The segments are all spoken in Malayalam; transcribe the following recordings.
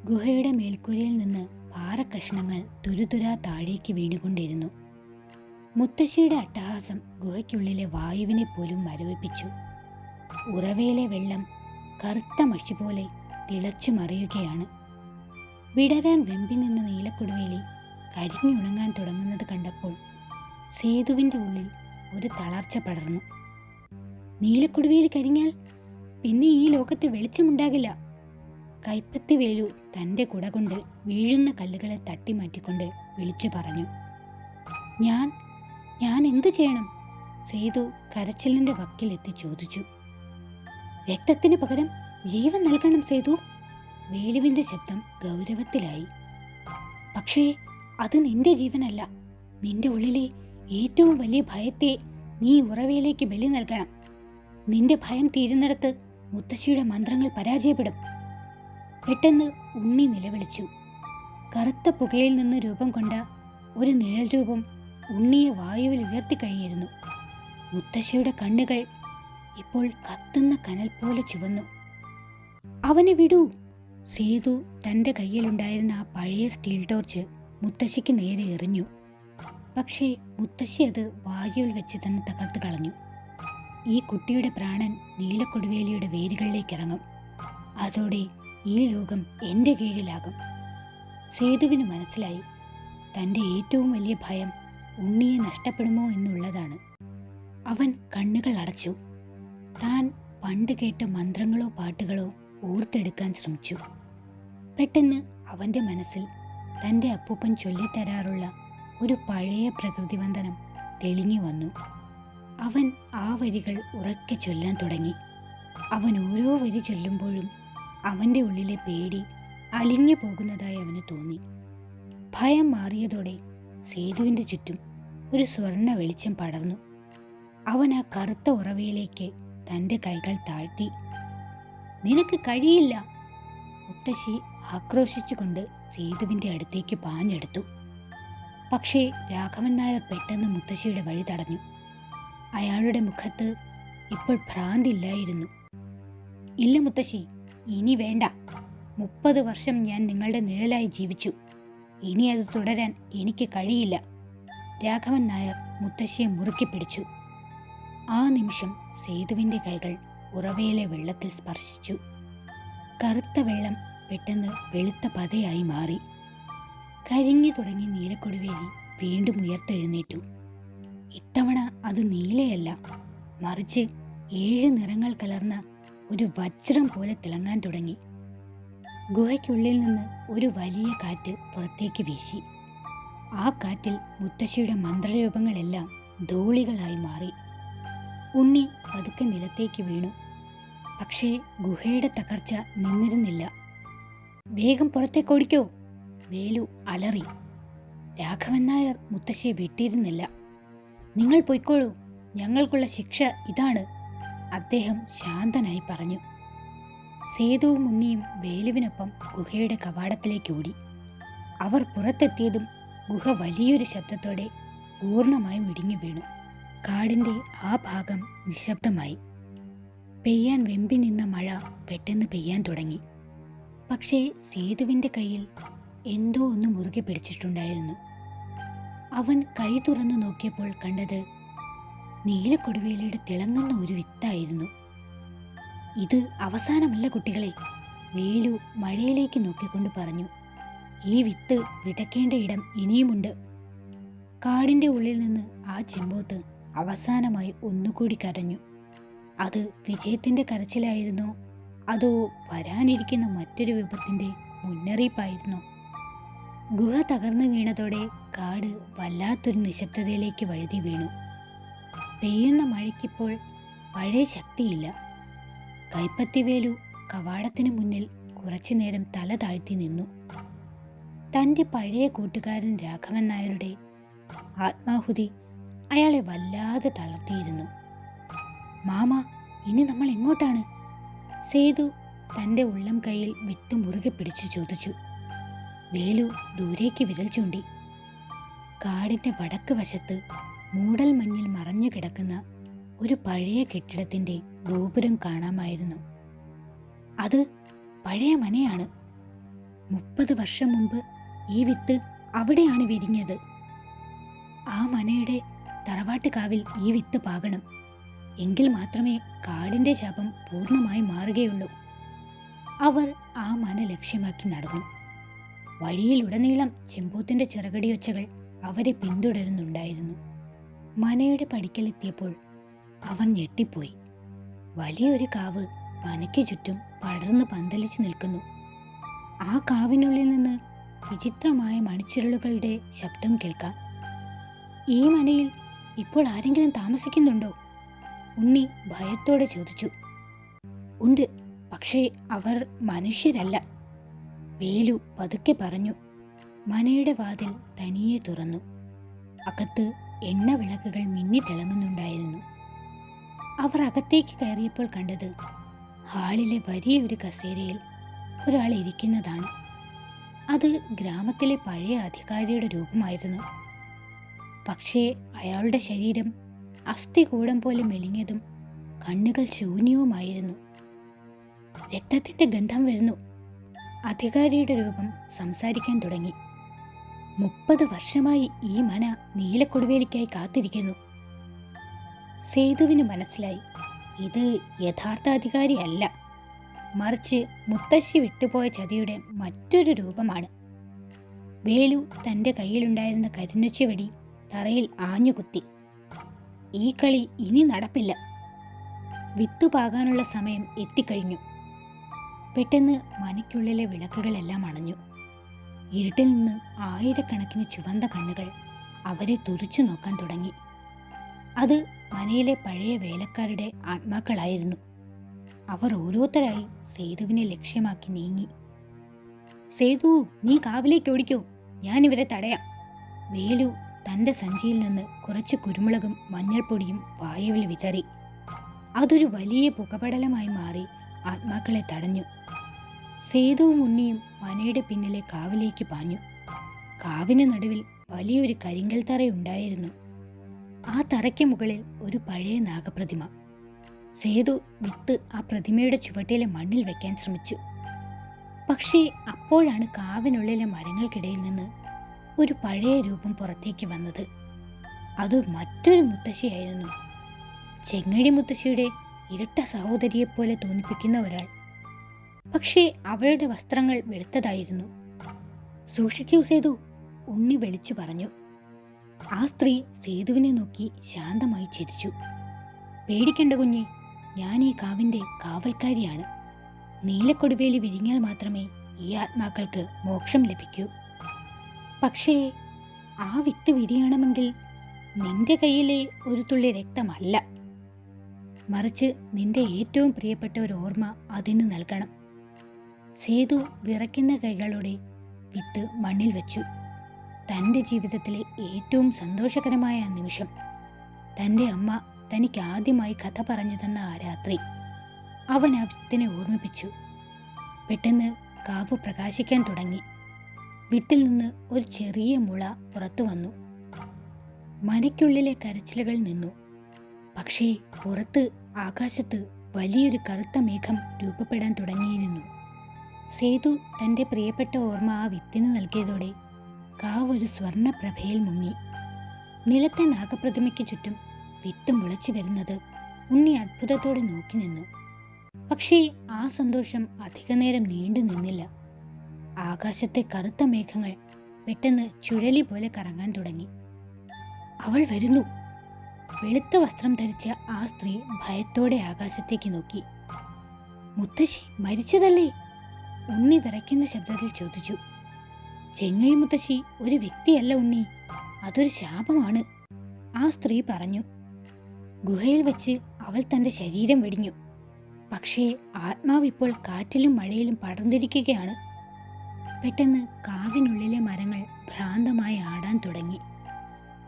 ഗുഹയുടെ മേൽക്കൂരയിൽ നിന്ന് പാറക്കഷ്ണങ്ങൾ തുരുതുരാ താഴേക്ക് വീണുകൊണ്ടിരുന്നു. മുത്തശ്ശിയുടെ അട്ടഹാസം ഗുഹയ്ക്കുള്ളിലെ വായുവിനെ പോലും മരവിപ്പിച്ചു. ഉറവയിലെ വെള്ളം കറുത്ത മഷി പോലെ തിളച്ചു മറിയുകയാണ്. വിടരാൻ വെമ്പി നിന്ന നീലക്കൊടുവേലി കരിഞ്ഞുണങ്ങാൻ തുടങ്ങുന്നത് കണ്ടപ്പോൾ സേതുവിൻ്റെ ഉള്ളിൽ ഒരു തളർച്ച പടർന്നു. നീലക്കൊടുവേലി കരിഞ്ഞാൽ പിന്നെ ഈ ലോകത്ത് വെളിച്ചമുണ്ടാകില്ല. കൈപ്പത്തി വേലു തൻ്റെ കുട കൊണ്ട് വീഴുന്ന കല്ലുകളെ തട്ടിമാറ്റിക്കൊണ്ട് വിളിച്ചു പറഞ്ഞു. ഞാൻ എന്തു ചെയ്യണം? സേതു കരച്ചിലിൻ്റെ വക്കിലെത്തി ചോദിച്ചു. രക്തത്തിന് പകരം ജീവൻ നൽകണം സേതു. വേലുവിൻ്റെ ശബ്ദം ഗൗരവത്തിലായി. പക്ഷേ അത് നിന്റെ ജീവനല്ല. നിന്റെ ഉള്ളിലെ ഏറ്റവും വലിയ ഭയത്തെ നീ ഉറവയിലേക്ക് ബലി നൽകണം. നിന്റെ ഭയം തീരുന്നിടത്ത് മുത്തശ്ശിയുടെ മന്ത്രങ്ങൾ പരാജയപ്പെടും. പെട്ടെന്ന് ഉണ്ണി നിലവിളിച്ചു. കറുത്ത പുകയിൽ നിന്ന് രൂപം കൊണ്ട ഒരു നിഴൽ രൂപം ഉണ്ണിയെ വായുവിൽ ഉയർത്തിക്കഴിഞ്ഞിരുന്നു. മുത്തശ്ശിയുടെ കണ്ണുകൾ ഇപ്പോൾ കത്തുന്ന കനൽ പോലെ ചുവന്നു. അവനെ വിടൂ! സേതു തൻ്റെ കയ്യിലുണ്ടായിരുന്ന ആ പഴയ സ്റ്റീൽ ടോർച്ച് മുത്തശ്ശിക്ക് നേരെ എറിഞ്ഞു. പക്ഷേ മുത്തശ്ശി അത് വായുവിൽ വെച്ച് തന്നെ തകർത്ത് കളഞ്ഞു. ഈ കുട്ടിയുടെ പ്രാണൻ നീലക്കൊടുവേലിയുടെ വേരുകളിലേക്ക് ഇറങ്ങും. അതോടെ ഈ ലോകം എൻ്റെ കീഴിലാകും. സേതുവിന് മനസ്സിലായി, തൻ്റെ ഏറ്റവും വലിയ ഭയം ഉണ്ണിയെ നഷ്ടപ്പെടുമോ എന്നുള്ളതാണ്. അവൻ കണ്ണുകൾ അടച്ചു. താൻ പണ്ട് കേട്ട മന്ത്രങ്ങളോ പാട്ടുകളോ ഓർത്തെടുക്കാൻ ശ്രമിച്ചു. പെട്ടെന്ന് അവൻ്റെ മനസ്സിൽ തൻ്റെ അപ്പൂപ്പൻ ചൊല്ലിത്തരാറുള്ള ഒരു പഴയ പ്രകൃതിവന്ദനം തെളിഞ്ഞു വന്നു. അവൻ ആ വരികൾ ഉറക്കെ ചൊല്ലാൻ തുടങ്ങി. അവൻ ഓരോ വരി ചൊല്ലുമ്പോഴും അവൻ്റെ ഉള്ളിലെ പേടി അലിഞ്ഞു പോകുന്നതായി അവന് തോന്നി. ഭയം മാറിയതോടെ സേതുവിൻ്റെ ചുറ്റും ഒരു സ്വർണ്ണ വെളിച്ചം പടർന്നു. അവൻ ആ കറുത്ത ഉറവയിലേക്ക് തൻ്റെ കൈകൾ താഴ്ത്തി. നിനക്ക് കഴിയില്ല! മുത്തശ്ശി ആക്രോശിച്ചുകൊണ്ട് സേതുവിൻ്റെ അടുത്തേക്ക് പാഞ്ഞെടുത്തു. പക്ഷേ രാഘവൻ നായർ പെട്ടെന്ന് മുത്തശ്ശിയുടെ വഴി തടഞ്ഞു. അയാളുടെ മുഖത്ത് ഇപ്പോൾ ഭ്രാന്തില്ലായിരുന്നു. ഇല്ല മുത്തശ്ശി, ഇനി വേണ്ട. 30 വർഷം ഞാൻ നിങ്ങളുടെ നിഴലായി ജീവിച്ചു. ഇനി അത് തുടരാൻ എനിക്ക് കഴിയില്ല. രാഘവൻ നായർ മുത്തശ്ശിയെ മുറുക്കി പിടിച്ചു. ആ നിമിഷം സേതുവിൻ്റെ കൈകൾ ഉറവയിലെ വെള്ളത്തിൽ സ്പർശിച്ചു. കറുത്ത വെള്ളം പെട്ടെന്ന് വെളുത്ത പതയായി മാറി. കരിഞ്ഞു തുടങ്ങിയ നീലക്കൊടുവേലി വീണ്ടും ഉയർത്തെഴുന്നേറ്റു. ഇത്തവണ അത് നീലയല്ല, മറിച്ച് 7 നിറങ്ങൾ കലർന്ന ഒരു വജ്രം പോലെ തിളങ്ങാൻ തുടങ്ങി. ഗുഹയ്ക്കുള്ളിൽ നിന്ന് ഒരു വലിയ കാറ്റ് പുറത്തേക്ക് വീശി. ആ കാറ്റിൽ മുത്തശ്ശിയുടെ മന്ത്രരൂപങ്ങളെല്ലാം ധൂളികളായി മാറി. ഉണ്ണി പതുക്കെ നിലത്തേക്ക് വീണു. പക്ഷേ ഗുഹയുടെ തകർച്ച നിന്നിരുന്നില്ല. വേഗം പുറത്തേക്ക് ഓടിക്കോ! വേലു അലറി. രാഘവൻ നായർ മുത്തശ്ശിയെ വിട്ടിരുന്നില്ല. നിങ്ങൾ പൊയ്ക്കോളൂ, ഞങ്ങൾക്കുള്ള ശിക്ഷ ഇതാണ്, അദ്ദേഹം ശാന്തനായി പറഞ്ഞു. സേതുവും ഉണ്ണിയും വേലുവിനൊപ്പം ഗുഹയുടെ കവാടത്തിലേക്ക് ഓടി. അവർ പുറത്തെത്തിയതും ഗുഹ വലിയൊരു ശബ്ദത്തോടെ പൂർണ്ണമായും ഇടിഞ്ഞു വീണു. കാടിൻ്റെ ആ ഭാഗം നിശബ്ദമായി. പെയ്യാൻ വെമ്പി നിന്ന മഴ പെട്ടെന്ന് പെയ്യാൻ തുടങ്ങി. പക്ഷേ സേതുവിൻ്റെ കയ്യിൽ എന്തോ ഒന്ന് മുറുകെ പിടിച്ചിട്ടുണ്ടായിരുന്നു. അവൻ കൈ തുറന്നു നോക്കിയപ്പോൾ കണ്ടത് നീലക്കൊടുവേലിയുടെ തിളങ്ങുന്ന ഒരു വിത്തായിരുന്നു. ഇത് അവസാനമല്ല കുട്ടികളെ, വേലു മഴയിലേക്ക് നോക്കിക്കൊണ്ട് പറഞ്ഞു. ഈ വിത്ത് വിതയ്ക്കേണ്ട ഇടം ഇനിയുമുണ്ട്. കാടിൻ്റെ ഉള്ളിൽ നിന്ന് ആ ചെമ്പോത്ത് അവസാനമായി ഒന്നുകൂടി കരഞ്ഞു. അത് വിജയത്തിൻ്റെ കരച്ചിലായിരുന്നോ അതോ വരാനിരിക്കുന്ന മറ്റൊരു വിപത്തിൻ്റെ മുന്നറിയിപ്പായിരുന്നോ? ഗുഹ തകർന്നു വീണതോടെ കാട് വല്ലാത്തൊരു നിശബ്ദതയിലേക്ക് വഴുതി വീണു. പെയ്യുന്ന മഴയ്ക്കിപ്പോൾ പഴയ ശക്തിയില്ല. കൈപ്പത്തിവേലു കവാടത്തിന് മുന്നിൽ കുറച്ചു നേരം തല താഴ്ത്തി നിന്നു. തൻ്റെ പഴയ കൂട്ടുകാരൻ രാഘവൻ നായരുടെ ആത്മാഹുതി അയാളെ വല്ലാതെ തളർത്തിയിരുന്നു. മാമ, ഇനി നമ്മൾ എങ്ങോട്ടാണ്? സേതു തൻ്റെ ഉള്ളം കൈയിൽ വിത്ത് മുറുകെ പിടിച്ചു ചോദിച്ചു. വേലു ദൂരേക്ക് വിരൽ ചൂണ്ടി. കാടിൻ്റെ വടക്ക് വശത്ത് മൂടൽ മഞ്ഞിൽ മറഞ്ഞു കിടക്കുന്ന ഒരു പഴയ കെട്ടിടത്തിൻ്റെ ഗോപുരം കാണാമായിരുന്നു. അത് പഴയ മനയാണ്. 30 വർഷം മുമ്പ് ഈ വിത്ത് അവിടെയാണ് വിരിഞ്ഞത്. ആ മനയുടെ തറവാട്ടുകാവിൽ ഈ വിത്ത് പാകണം. എങ്കിൽ മാത്രമേ കാടിൻ്റെ ശാപം പൂർണ്ണമായി മാറുകയുള്ളൂ. അവർ ആ മന ലക്ഷ്യമാക്കി നടന്നു. വഴിയിലുടനീളം ചെമ്പോത്തിൻ്റെ ചിറകടിയൊച്ചകൾ അവരെ പിന്തുടരുന്നുണ്ടായിരുന്നു. മനയുടെ പടിക്കലെത്തിയപ്പോൾ അവർ ഞെട്ടിപ്പോയി. വലിയൊരു കാവ് മനയ്ക്ക് ചുറ്റും പടർന്ന് പന്തലിച്ചു നിൽക്കുന്നു. ആ കാവിനുള്ളിൽ നിന്ന് വിചിത്രമായ മണിച്ചിരളുകളുടെ ശബ്ദം കേൾക്കാം. ഈ മനയിൽ ഇപ്പോൾ ആരെങ്കിലും താമസിക്കുന്നുണ്ടോ? ഉണ്ണി ഭയത്തോടെ ചോദിച്ചു. ഉണ്ട്, പക്ഷേ അവർ മനുഷ്യരല്ല, വേലു പതുക്കെ പറഞ്ഞു. മനയുടെ വാതിൽ തനിയെ തുറന്നു. അകത്ത് എണ്ണവിളക്കുകൾ മിന്നിത്തിളങ്ങുന്നുണ്ടായിരുന്നു. അവർ അകത്തേക്ക് കയറിയപ്പോൾ കണ്ടത് ഹാളിലെ വലിയൊരു കസേരയിൽ ഒരാൾ ഇരിക്കുന്നതാണ്. അത് ഗ്രാമത്തിലെ പഴയ അധികാരിയുടെ രൂപമായിരുന്നു. പക്ഷേ അയാളുടെ ശരീരം അസ്ഥികൂടം പോലെ മെലിഞ്ഞതും കണ്ണുകൾ ശൂന്യവുമായിരുന്നു. രക്തത്തിന്റെ ഗന്ധം വരുന്നു. അധികാരിയുടെ രൂപം സംസാരിക്കാൻ തുടങ്ങി. 30 വർഷമായി ഈ മന നീലക്കൊടുവേലിക്കായി കാത്തിരിക്കുന്നു. സേതുവിന് മനസ്സിലായി, ഇത് യഥാർത്ഥ അധികാരിയല്ല, മറിച്ച് മുത്തശ്ശി വിട്ടുപോയ ചതിയുടെ മറ്റൊരു രൂപമാണ്. വേലു തൻ്റെ കയ്യിലുണ്ടായിരുന്ന കരിനൊച്ചി വെടി തറയിൽ ആഞ്ഞുകുത്തി. ഈ കളി ഇനി നടപ്പില്ല. വിത്തു പാകാനുള്ള സമയം എത്തിക്കഴിഞ്ഞു. പെട്ടെന്ന് മനയ്ക്കുള്ളിലെ വിളക്കുകളെല്ലാം അണഞ്ഞു. ഇരുട്ടിൽ നിന്ന് ആയിരക്കണക്കിന് ചുവന്ന കണ്ണുകൾ അവരെ തുറിച്ചു നോക്കാൻ തുടങ്ങി. അത് മനയിലെ പഴയ വേലക്കാരുടെ ആത്മാക്കളായിരുന്നു. അവർ ഓരോരുത്തരായി സേതുവിനെ ലക്ഷ്യമാക്കി നീങ്ങി. സേതു, നീ കാവിലേക്ക് ഓടിക്കോ, ഞാനിവരെ തടയാം. വേലു തൻ്റെ സഞ്ചിയിൽ നിന്ന് കുറച്ച് കുരുമുളകും മഞ്ഞൾപ്പൊടിയും വായുവിൽ വിതറി. അതൊരു വലിയ പുകപടലമായി മാറി ആത്മാക്കളെ തടഞ്ഞു. സേതുവും ഉണ്ണിയും മനയുടെ പിന്നിലെ കാവിലേക്ക് പാഞ്ഞു. കാവിന് നടുവിൽ വലിയൊരു കരിങ്കൽ തറയുണ്ടായിരുന്നു. ആ തറയ്ക്ക് മുകളിൽ ഒരു പഴയ നാഗപ്രതിമ. സേതു വിത്ത് ആ പ്രതിമയുടെ ചുവട്ടിലെ മണ്ണിൽ വെക്കാൻ ശ്രമിച്ചു. പക്ഷേ അപ്പോഴാണ് കാവിനുള്ളിലെ മരങ്ങൾക്കിടയിൽ നിന്ന് ഒരു പഴയ രൂപം പുറത്തേക്ക് വന്നത്. അത് മറ്റൊരു മുത്തശ്ശിയായിരുന്നു. ചെങ്ങഴി മുത്തശ്ശിയുടെ ഇരട്ട സഹോദരിയെപ്പോലെ തോന്നിപ്പിക്കുന്ന ഒരാൾ. പക്ഷേ അവളുടെ വസ്ത്രങ്ങൾ വെളുത്തതായിരുന്നു. സൂക്ഷിക്കൂ സേതു, ഉണ്ണി വിളിച്ചു പറഞ്ഞു. ആ സ്ത്രീ സേതുവിനെ നോക്കി ശാന്തമായി ചിരിച്ചു. പേടിക്കണ്ട കുഞ്ഞെ, ഞാൻ ഈ കാവിൻ്റെ കാവൽക്കാരിയാണ്. നീലക്കൊടുവേലി വിരിഞ്ഞാൽ മാത്രമേ ഈ ആത്മാക്കൾക്ക് മോക്ഷം ലഭിക്കൂ. പക്ഷേ ആ വിത്ത് വിരിയണമെങ്കിൽ നിന്റെ കയ്യിലെ ഒരു തുള്ളി രക്തമല്ല, മറിച്ച് നിന്റെ ഏറ്റവും പ്രിയപ്പെട്ട ഒരു ഓർമ്മ അതിന് നൽകണം. സേതു വിറയ്ക്കുന്ന കൈകളോടെ വിത്ത് മണ്ണിൽ വെച്ചു. തൻ്റെ ജീവിതത്തിലെ ഏറ്റവും സന്തോഷകരമായ നിമിഷം, തൻ്റെ അമ്മ തനിക്ക് ആദ്യമായി കഥ പറഞ്ഞു തന്ന ആ രാത്രി, അവൻ ആ വിത്തിനെ ഓർമ്മിപ്പിച്ചു. പെട്ടെന്ന് കാവ് പ്രകാശിക്കാൻ തുടങ്ങി. വിത്തിൽ നിന്ന് ഒരു ചെറിയ മുള പുറത്തു വന്നു. മനയ്ക്കുള്ളിലെ കരച്ചിലുകൾ നിന്നു. പക്ഷേ പുറത്ത് ആകാശത്ത് വലിയൊരു കറുത്ത മേഘം രൂപപ്പെടാൻ തുടങ്ങിയിരുന്നു. സേതു തൻ്റെ പ്രിയപ്പെട്ട ഓർമ്മ ആ വിത്തിന് നൽകിയതോടെ കാവ് ഒരു സ്വർണ്ണപ്രഭയിൽ മുങ്ങി. നിലത്തെ നാഗപ്രതിമയ്ക്ക് ചുറ്റും വിത്ത് മുളച്ചു വരുന്നത് ഉണ്ണി അത്ഭുതത്തോടെ നോക്കി നിന്നു. പക്ഷേ ആ സന്തോഷം അധികനേരം നീണ്ടു നിന്നില്ല. ആകാശത്തെ കറുത്ത മേഘങ്ങൾ പെട്ടെന്ന് ചുഴലി പോലെ കറങ്ങാൻ തുടങ്ങി. അവൾ വരുന്നു. വെളുത്ത വസ്ത്രം ധരിച്ച ആ സ്ത്രീ ഭയത്തോടെ ആകാശത്തേക്ക് നോക്കി. മുത്തശ്ശി മരിച്ചതല്ലേ? ഉണ്ണി വിറയ്ക്കുന്ന ശബ്ദത്തിൽ ചോദിച്ചു. ചെങ്ങഴി മുത്തശ്ശി ഒരു വ്യക്തിയല്ല ഉണ്ണി, അതൊരു ശാപമാണ്, ആ സ്ത്രീ പറഞ്ഞു. ഗുഹയിൽ വെച്ച് അവൾ തൻ്റെ ശരീരം വെടിഞ്ഞു. പക്ഷേ ആത്മാവ് ഇപ്പോൾ കാറ്റിലും മഴയിലും പടർന്നിരിക്കുകയാണ്. പെട്ടെന്ന് കാവിനുള്ളിലെ മരങ്ങൾ ഭ്രാന്തമായി ആടാൻ തുടങ്ങി.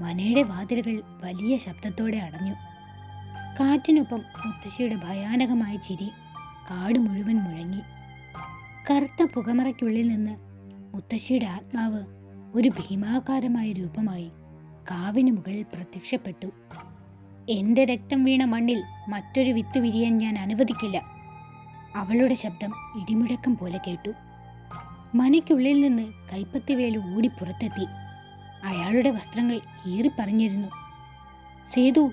മനയുടെ വാതിലുകൾ വലിയ ശബ്ദത്തോടെ അടഞ്ഞു. കാറ്റിനൊപ്പം മുത്തശ്ശിയുടെ ഭയാനകമായ ചിരി കാട് മുഴുവൻ മുഴങ്ങി. കറുത്ത പുകമറയ്ക്കുള്ളിൽ നിന്ന് മുത്തശ്ശിയുടെ ആത്മാവ് ഒരു ഭീമാകാരമായ രൂപമായി കാവിന് മുകളിൽ പ്രത്യക്ഷപ്പെട്ടു. എൻ്റെ രക്തം വീണ മണ്ണിൽ മറ്റൊരു വിത്ത് വിരിയാൻ ഞാൻ അനുവദിക്കില്ല. അവളുടെ ശബ്ദം ഇടിമുഴക്കം പോലെ കേട്ടു. മനയ്ക്കുള്ളിൽ നിന്ന് കൈപ്പത്തി വേലു ഓടി പുറത്തെത്തി. അയാളുടെ വസ്ത്രങ്ങൾ കീറിപ്പറഞ്ഞിരുന്നു. സേതു,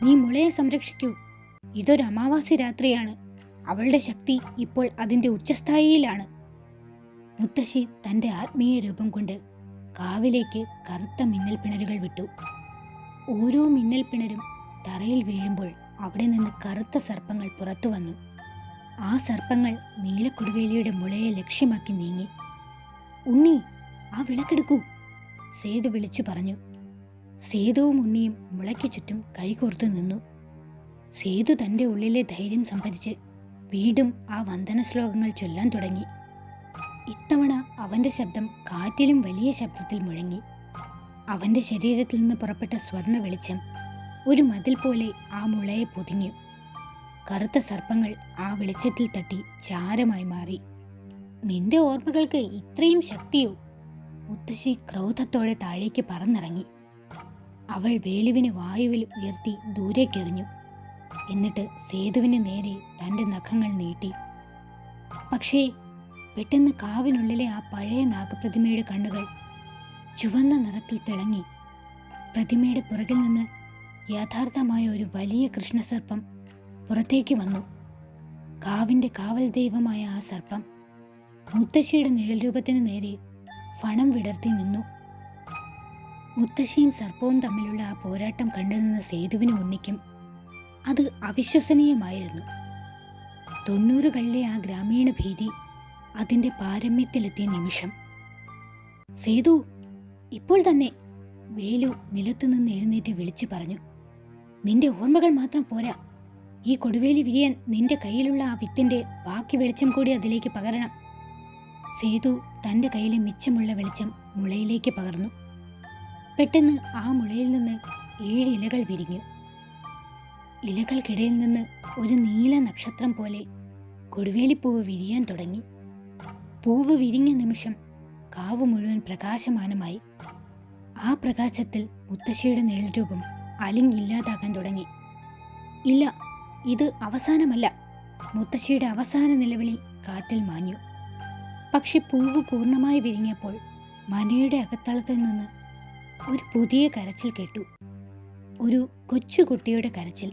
നീ മുളയെ സംരക്ഷിക്കൂ. ഇതൊരു അമാവാസി രാത്രിയാണ്. അവളുടെ ശക്തി ഇപ്പോൾ അതിൻ്റെ ഉച്ചസ്ഥായിയിലാണ്. മുത്തശ്ശി തൻ്റെ ആത്മീയ രൂപം കൊണ്ട് കാവിലേക്ക് കറുത്ത മിന്നൽ പിണരുകൾ വിട്ടു. ഓരോ മിന്നൽ പിണരും തറയിൽ വീഴുമ്പോൾ അവിടെ നിന്ന് കറുത്ത സർപ്പങ്ങൾ പുറത്തു വന്നു. ആ സർപ്പങ്ങൾ നീലക്കൊടുവേലിയുടെ മുളയെ ലക്ഷ്യമാക്കി നീങ്ങി. ഉണ്ണി, ആ വിളക്കെടുക്കൂ, സേതു വിളിച്ചു പറഞ്ഞു. സേതുവും ഉണ്ണിയും മുളയ്ക്ക് ചുറ്റും കൈകോർത്തു നിന്നു. സേതു തൻ്റെ ഉള്ളിലെ ധൈര്യം സംഭരിച്ച് വീണ്ടും ആ വന്ദന ശ്ലോകങ്ങൾ ചൊല്ലാൻ തുടങ്ങി. ഇത്തവണ അവൻ്റെ ശബ്ദം കാറ്റിലും വലിയ ശബ്ദത്തിൽ മുഴങ്ങി. അവൻ്റെ ശരീരത്തിൽ നിന്ന് പുറപ്പെട്ട സ്വർണ്ണ വെളിച്ചം ഒരു മതിൽ പോലെ ആ മുളയെ പൊതിഞ്ഞു. കറുത്ത സർപ്പങ്ങൾ ആ വെളിച്ചത്തിൽ തട്ടി ചാരമായി മാറി. നിന്റെ ഓർമ്മകൾക്ക് ഇത്രയും ശക്തിയോ? മുത്തശ്ശി ക്രോധത്തോടെ താഴേക്ക് പറന്നിറങ്ങി. അവൾ വേലുവിനെ വായുവിൽ ഉയർത്തി ദൂരേക്കെറിഞ്ഞു. എന്നിട്ട് സേതുവിന് നേരെ തൻ്റെ നഖങ്ങൾ നീട്ടി. പക്ഷേ പെട്ടെന്ന് കാവിനുള്ളിലെ ആ പഴയ നാഗപ്രതിമയുടെ കണ്ണുകൾ ചുവന്ന നിറത്തിൽ തിളങ്ങി. പ്രതിമയുടെ പുറകിൽ നിന്ന് യഥാർത്ഥമായ ഒരു വലിയ കൃഷ്ണസർപ്പം പുറത്തേക്ക് വന്നു. കാവിൻ്റെ കാവൽ ദൈവമായ ആ സർപ്പം മുത്തശ്ശിയുടെ നിഴൽ രൂപത്തിന് നേരെ ഫണം വിടർത്തി നിന്നു. മുത്തശ്ശിയും സർപ്പവും തമ്മിലുള്ള ആ പോരാട്ടം കണ്ടുനിന്ന സേതുവിനും ഉണ്ണിക്കും അത് അവിശ്വസനീയമായിരുന്നു. 90കളിലെ ആ ഗ്രാമീണ ഭീതി അതിൻ്റെ പാരമ്യത്തിലെത്തിയ നിമിഷം. സേതു, ഇപ്പോൾ തന്നെ, വേലു നിലത്തു നിന്ന് എഴുന്നേറ്റ് വിളിച്ചു പറഞ്ഞു. നിന്റെ ഓർമ്മകൾ മാത്രം പോരാ. ഈ കൊടുവേലി വിരിയാൻ നിന്റെ കയ്യിലുള്ള ആ വിത്തിൻ്റെ ബാക്കി വെളിച്ചം കൂടി അതിലേക്ക് പകരണം. സേതു തൻ്റെ കയ്യിലെ മിച്ചമുള്ള വെളിച്ചം മുളയിലേക്ക് പകർന്നു. പെട്ടെന്ന് ആ മുളയിൽ നിന്ന് 7 ഇലകൾ വിരിഞ്ഞു. ഇലകൾക്കിടയിൽ നിന്ന് ഒരു നീല നക്ഷത്രം പോലെ കൊടുവേലിപ്പൂവ് വിരിയാൻ തുടങ്ങി. പൂവ് വിരിഞ്ഞ നിമിഷം കാവ് മുഴുവൻ പ്രകാശമാനമായി. ആ പ്രകാശത്തിൽ മുത്തശ്ശിയുടെ നിഴൽ രൂപം അലിഞ്ഞില്ലാതാകാൻ തുടങ്ങി. ഇല്ല, ഇത് അവസാനമല്ല. മുത്തശ്ശിയുടെ അവസാന നിലവിളി കാറ്റിൽ മാഞ്ഞു. പക്ഷെ പൂവ് പൂർണ്ണമായി വിരിഞ്ഞപ്പോൾ മനയുടെ അകത്തളത്തിൽ നിന്ന് ഒരു പുതിയ കരച്ചിൽ കേട്ടു. ഒരു കൊച്ചുകുട്ടിയുടെ കരച്ചിൽ.